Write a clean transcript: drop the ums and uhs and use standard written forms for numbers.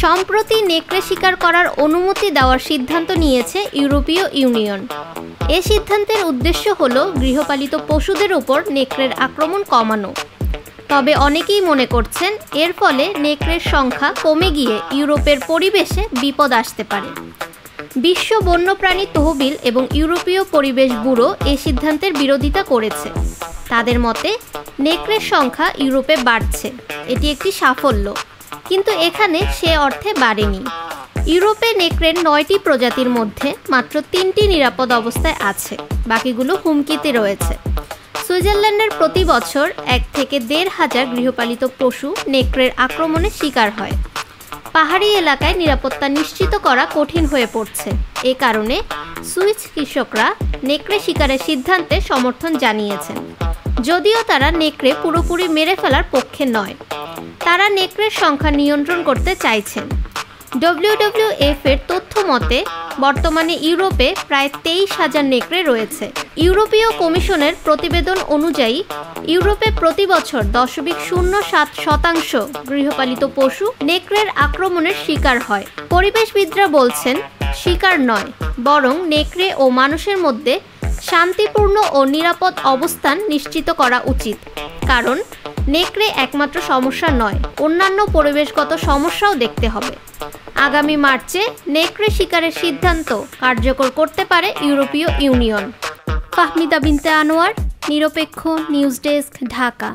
সম্প্রতি নেকড়ে শিকার করার অনুমতি দেওয়ার সিদ্ধান্ত নিয়েছে ইউরোপীয় ইউনিয়ন। এ সিদ্ধান্তের উদ্দেশ্য হল গৃহপালিত পশুদের উপর নেকড়ের আক্রমণ কমানো। তবে অনেকেই মনে করছেন এর ফলে নেকড়ের সংখ্যা কমে গিয়ে ইউরোপের পরিবেশে বিপদ আসতে পারে। বিশ্ব বন্যপ্রাণী তহবিল এবং ইউরোপীয় পরিবেশ ব্যুরো এই সিদ্ধান্তের বিরোধিতা করেছে। তাদের মতে নেকড়ের সংখ্যা ইউরোপে বাড়ছে, এটি একটি সাফল্য, কিন্তু এখানে সে অর্থে বাড়েনি। ইউরোপে নেকড়ের 9টি প্রজাতির মধ্যে মাত্র 3টি নিরাপদ অবস্থায় আছে, বাকিগুলো হুমকিতে রয়েছে। সুইজারল্যান্ডের প্রতি বছর 1 থেকে 1,500 গৃহপালিত পশু নেকড়ের আক্রমণে শিকার হয়। পাহাড়ি এলাকায় নিরাপত্তা নিশ্চিত করা কঠিন হয়ে পড়ছে। এ কারণে সুইস কৃষকরা নেকড়ে শিকারের সিদ্ধান্তে সমর্থন জানিয়েছেন, যদিও তারা নেকড়ে পুরোপুরি মেরে ফেলার পক্ষে নয়। তারা নেকড়ের সংখ্যা নিয়ন্ত্রণ করতে চাইছেন। WWF এর তথ্য মতে বর্তমানে ইউরোপে প্রায় 23,000 নেকড়ে রয়েছে। ইউরোপীয় কমিশনের প্রতিবেদন অনুযায়ী ইউরোপে প্রতি বছর 0.07% গৃহপালিত পশু নেকড়ের আক্রমণের শিকার হয়। পরিবেশবিদরা বলছেন শিকার নয়, বরং নেকড়ে ও মানুষের মধ্যে শান্তিপূর্ণ ও নিরাপদ অবস্থান নিশ্চিত করা উচিত। কারণ নেকড়ে একমাত্র সমস্যা নয়, অন্যান্য পরিবেশগত সমস্যাও দেখতে হবে। আগামী মার্চে নেকড়ে শিকারের সিদ্ধান্ত কার্যকর করতে পারে ইউরোপীয় ইউনিয়ন। ফাহমিদা বিনতে আনোয়ার, নিরপেক্ষ নিউজ ডেস্ক, ঢাকা।